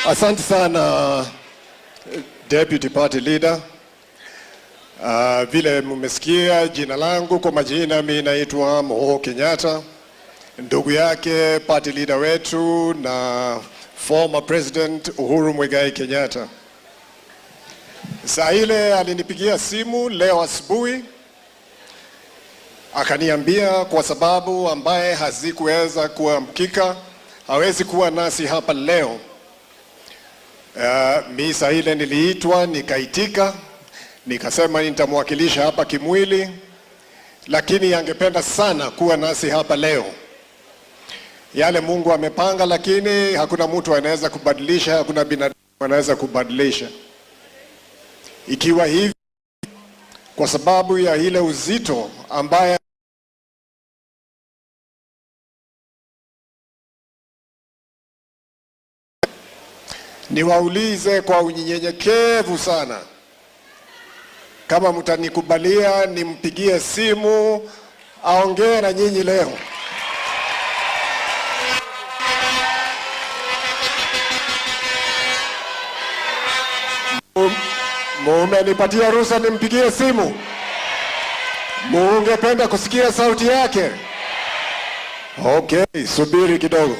Asante sana Deputy Party Leader. Vile mmesikia jina langu, kwa majina mimi naitwa Moho Kenyatta, ndugu yake Party Leader wetu na former President Uhuru Muigai Kenyatta. Saa ile alinipigia simu leo asubuhi, akaniambia kwa sababu ambaye hazikuweza kuamkika hawezi kuwa nasi hapa leo. Mimi saa ile niliitwa, nikaitika, nikasema nitamwakilisha hapa kimwili, lakini angependa sana kuwa nasi hapa leo. Yale Mungu amepanga, lakini hakuna mtu anaweza kubadilisha, hakuna binadamu anaweza kubadilisha. Ikiwa hivi, kwa sababu ya ile uzito ambaye niwaulize kwa unyenyekevu sana, kama mtanikubalia nimpigie simu aongee na nyinyi leo. Mumenipatia ruhusa nimpigie simu? Mungependa kusikia sauti yake? Okay, subiri kidogo.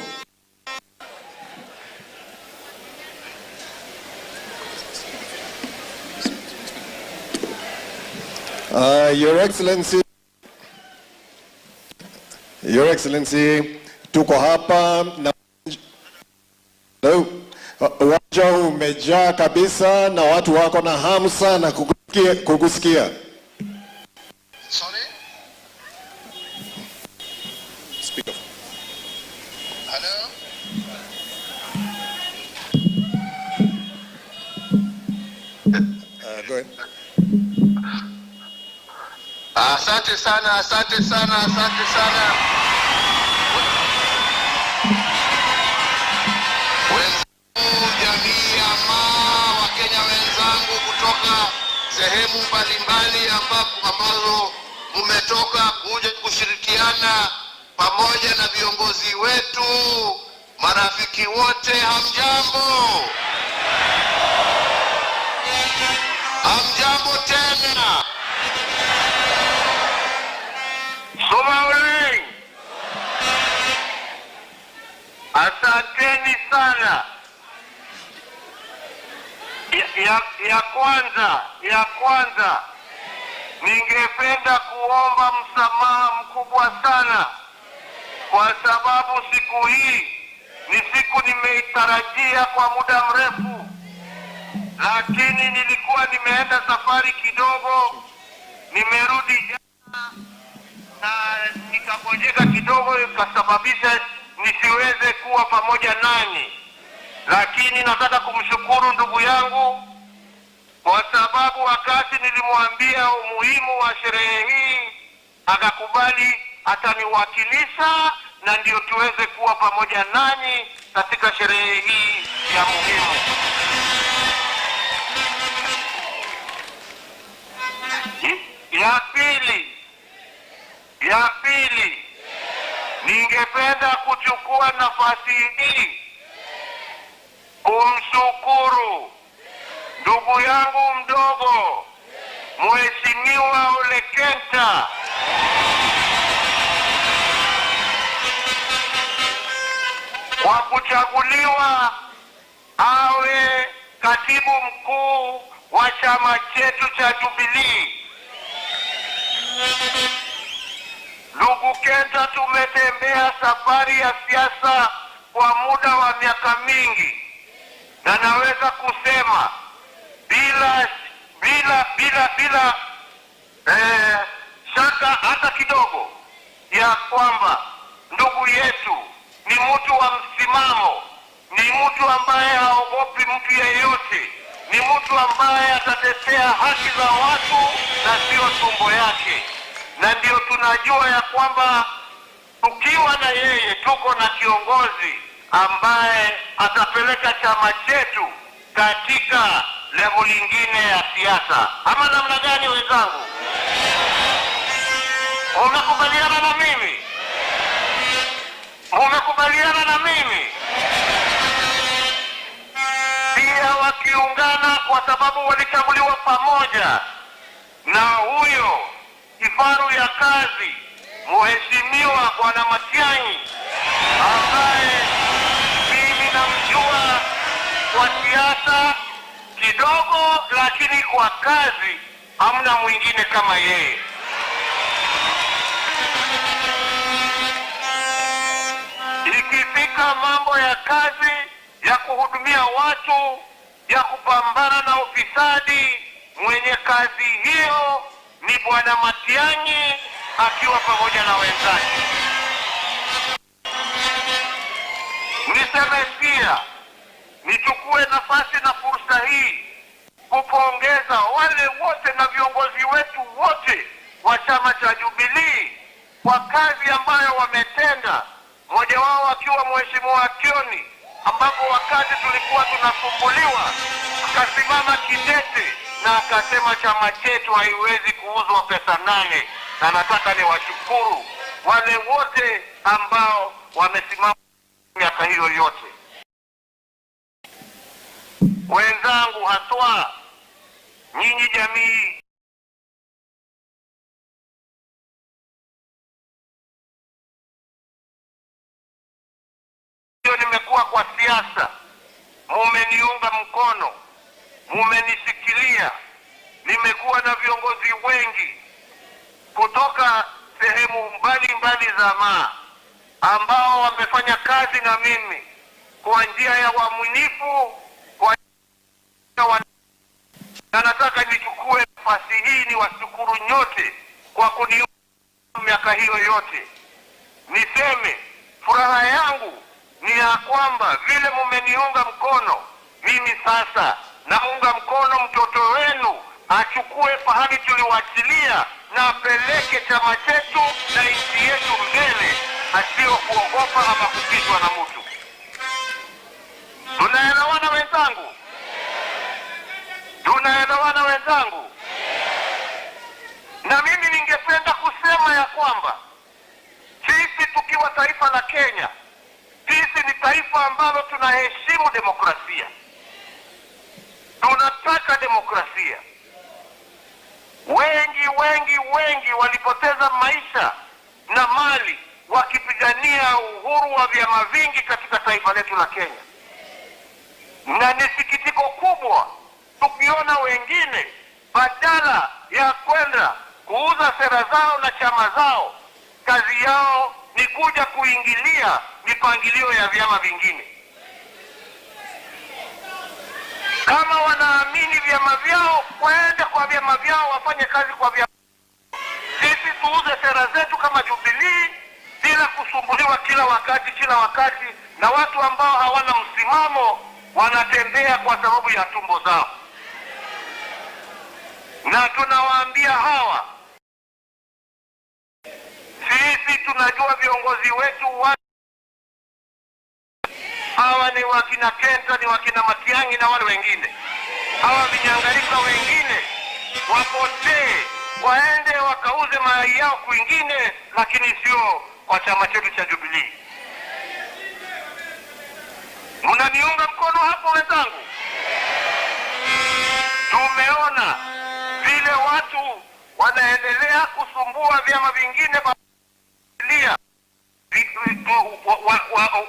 Your Excellency, tuko hapa na uwanja umejaa kabisa na watu wako na hamu sana kukusikia. Sorry? Speaker. Hello? Go ahead. Asante sana, asante sana, asante sana. Wenzangu, jamii ya Wakenya wenzangu kutoka sehemu mbalimbali ambazo mmetoka kuja kushirikiana pamoja na viongozi wetu, marafiki wote, hamjambo? Hamjambo tena? Somali, asanteni sana. Ya kwanza ningependa kuomba msamaha mkubwa sana, kwa sababu siku hii ni siku nimeitarajia kwa muda mrefu, lakini nilikuwa nimeenda safari kidogo, nimerudi jana na nikangojeka kidogo, ikasababisha nisiweze kuwa pamoja nanyi. Lakini nataka kumshukuru ndugu yangu kwa sababu wakati nilimwambia umuhimu wa sherehe hii akakubali ataniwakilisha, na ndio tuweze kuwa pamoja nanyi katika sherehe hii ya muhimu. Ya pili, ningependa kuchukua nafasi hii kumshukuru ndugu yangu mdogo Mheshimiwa Ole Kenta kwa kuchaguliwa awe katibu mkuu wa chama chetu cha Jubilee. Ndugu Kenta, tumetembea safari ya siasa kwa muda wa miaka mingi, na naweza kusema bila shaka hata kidogo ya kwamba ndugu yetu ni mtu wa msimamo, ni mtu ambaye haogopi mtu yeyote, ni mtu ambaye atatetea haki za watu na sio tumbo yake. Na ndio tunajua ya kwamba tukiwa na yeye tuko na kiongozi ambaye atapeleka chama chetu katika level nyingine ya siasa. Ama namna gani wenzangu? Umekubaliana na mimi? Umekubaliana na mimi? wakiungana kwa sababu walichaguliwa pamoja na huyo kifaru ya kazi Mheshimiwa Bwana Matiang'i, ambaye mimi namjua kwa siasa kidogo, lakini kwa kazi hamna mwingine kama yeye. Ikifika mambo ya kazi ya kuhudumia watu, ya kupambana na ufisadi, mwenye kazi hiyo ni Bwana Matiang'i akiwa pamoja na wenzake. Niseme pia, nichukue nafasi na fursa hii kupongeza wale wote na viongozi wetu wote wa chama cha Jubilee kwa kazi ambayo wametenda, mmoja wao akiwa Mheshimiwa Kioni, ambapo wakati tulikuwa tunasumbuliwa akasimama kidete na akasema chama chetu haiwezi kuuzwa pesa 8, na nataka niwashukuru wale wote ambao wamesimama miaka hiyo yote. Wenzangu, haswa nyinyi jamii nimekuwa kwa siasa, mumeniunga mkono, mumenisikilia. Nimekuwa na viongozi wengi kutoka sehemu mbalimbali za maa ambao wamefanya kazi na mimi kwa njia ya uaminifu, na nataka nichukue nafasi hii niwashukuru nyote kwa kuniunga miaka hiyo yote. Niseme furaha yangu ni ya kwamba vile mumeniunga mkono, mimi sasa naunga mkono mtoto wenu achukue pahali tuliwachilia na apeleke chama chetu na nchi yetu mbele, asio kuogopa ama kupitwa na mtu. Tunaelewana wenzangu? Tunaelewana wenzangu? Na mimi ningependa kusema ya kwamba sisi tukiwa taifa la Kenya, sisi ni taifa ambalo tunaheshimu demokrasia. Tunataka demokrasia. Wengi walipoteza maisha na mali wakipigania uhuru wa vyama vingi katika taifa letu la Kenya. Na ni sikitiko kubwa tukiona wengine badala ya kwenda kuuza sera zao na chama zao, kazi yao ni kuja kuingilia mipangilio ya vyama vingine. Kama wanaamini vyama vyao, waende kwa vyama vyao, wafanye kazi kwa vyama. Sisi tuuze sera zetu kama Jubilee bila kusumbuliwa kila wakati na watu ambao hawana msimamo, wanatembea kwa sababu ya tumbo zao. Na tunawaambia hawa, sisi tunajua viongozi wetu hawa ni wakina Kenta, ni wakina Matiang'i na wale wengine. Hawa vinyangalika wengine wapotee, waende wakauze mali yao kwingine, lakini sio kwa chama chetu cha Jubilee. Mnaniunga mkono hapo wenzangu? Tumeona vile watu wanaendelea kusumbua vyama vingine,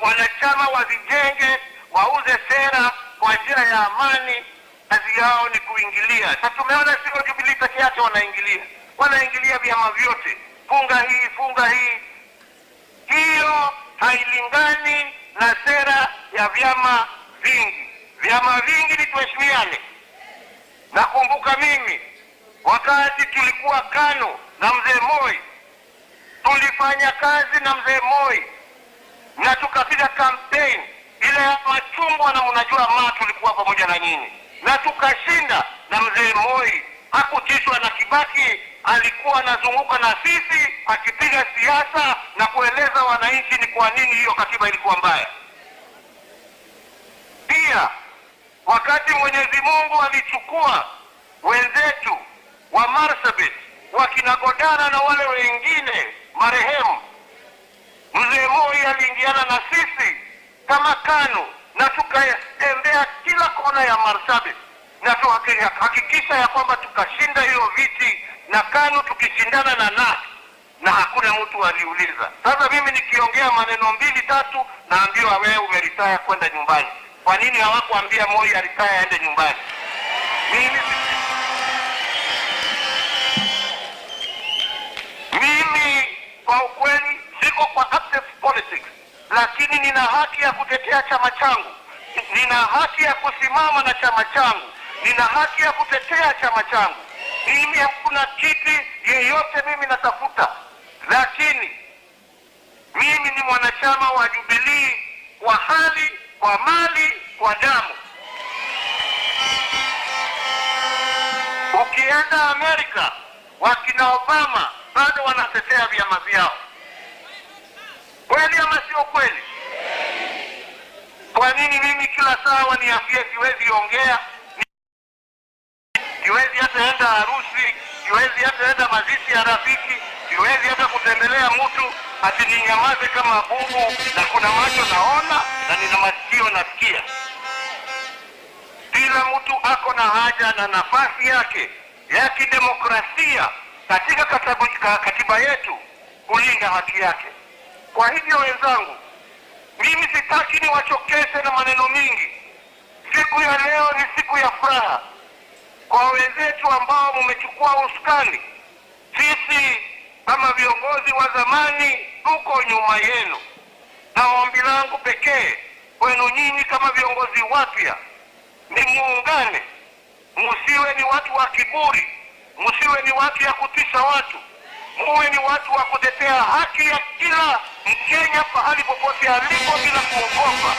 wanachama wazijenge, wauze sera kwa njia ya amani. Kazi yao ni kuingilia. Na tumeona sio Jubilee peke yake wanaingilia vyama vyote, funga hii. Hiyo hailingani na sera ya vyama vingi. Vyama vingi ni tuheshimiane. Nakumbuka mimi wakati tulikuwa KANU na mzee Moi, tulifanya kazi na mzee Moi na tukapiga campaign ile ya machungwa, na mnajua tulikuwa pamoja na nyinyi, na tukashinda. Na mzee Moi hakutishwa na Kibaki, alikuwa anazunguka na sisi akipiga siasa na kueleza wananchi ni kwa nini hiyo katiba ilikuwa mbaya. Pia wakati Mwenyezi Mungu alichukua wenzetu wa Marsabit wakinagodana na wale wengine marehemu, mzee Moi aliingiana na sisi kama KANU na tukatembea kila kona ya Marsabit na tuhakikisha ya kwamba tukashinda hiyo viti na KANU tukishindana na NAS na hakuna mtu aliuliza. Sasa mimi nikiongea maneno 2-3 naambiwa wewe umeritaya kwenda nyumbani. Kwa nini hawakuambia Moi aritaya aende nyumbani? Mimi kwa ukweli siko kwa active politics, lakini nina haki ya kutetea chama changu. Nina haki ya kusimama na chama changu. Nina haki ya kutetea chama changu. Mimi hakuna kiti yeyote mimi natafuta, lakini mimi ni mwanachama wa Jubilee kwa hali, kwa mali, kwa damu. Ukienda Amerika, wakina Obama bado wanatetea vyama vyao. Kweli ama sio kweli? Kwa nini mimi kila saa waniambie siwezi ongea? Siwezi hata enda harusi, siwezi hata enda mazishi ya rafiki, siwezi hata kutembelea mtu, ati ninyamaze kama bubu, na kuna macho naona na nina masikio nasikia. Kila mtu ako na haja na nafasi yake ya kidemokrasia katika katiba yetu kulinda haki yake. Kwa hivyo wenzangu, mimi sitaki niwachokeshe na maneno mingi. Siku ya leo ni siku ya furaha kwa wenzetu ambao mmechukua usukani. Sisi kama viongozi wa zamani tuko nyuma yenu, na ombi langu pekee kwenu nyinyi kama viongozi wapya ni muungane. Msiwe ni watu wa kiburi, msiwe ni watu ya kutisha watu, muwe ni watu wa kutetea haki ya kila Mkenya pahali popote alipo bila kuogopa.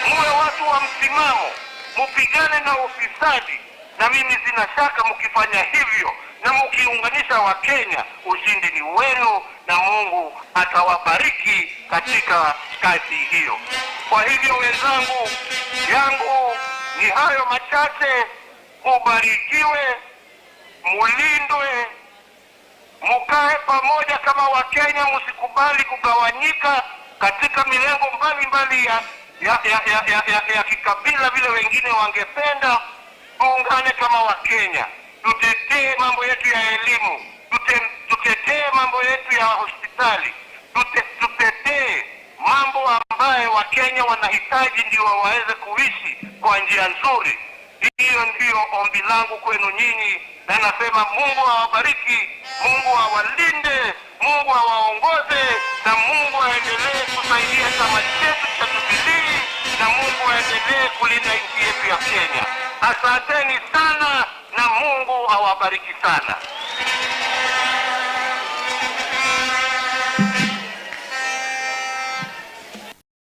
Muwe watu wa msimamo, mupigane na ufisadi, na mimi sina shaka mkifanya hivyo na mkiunganisha Wakenya, ushindi ni wenu na Mungu atawabariki katika kazi hiyo. Kwa hivyo wenzangu, yangu ni hayo machache. Mubarikiwe, mulindwe, mukae pamoja kama Wakenya, msikubali kugawanyika katika milengo mbalimbali ya kikabila vile wengine wangependa. Tuungane kama Wakenya, tutetee mambo yetu ya elimu, tutetee mambo yetu ya hospitali, tutetee mambo ambayo Wakenya wanahitaji ndio waweze kuishi kwa njia nzuri. Hiyo ndio ombi langu kwenu nyinyi, na nasema Mungu awabariki, Mungu awalinde, Mungu awaongoze, na Mungu aendelee kusaidia chama chetu cha Jubilee, na Mungu aendelee kulinda nchi yetu ya Kenya. Asanteni sana na Mungu awabariki sana.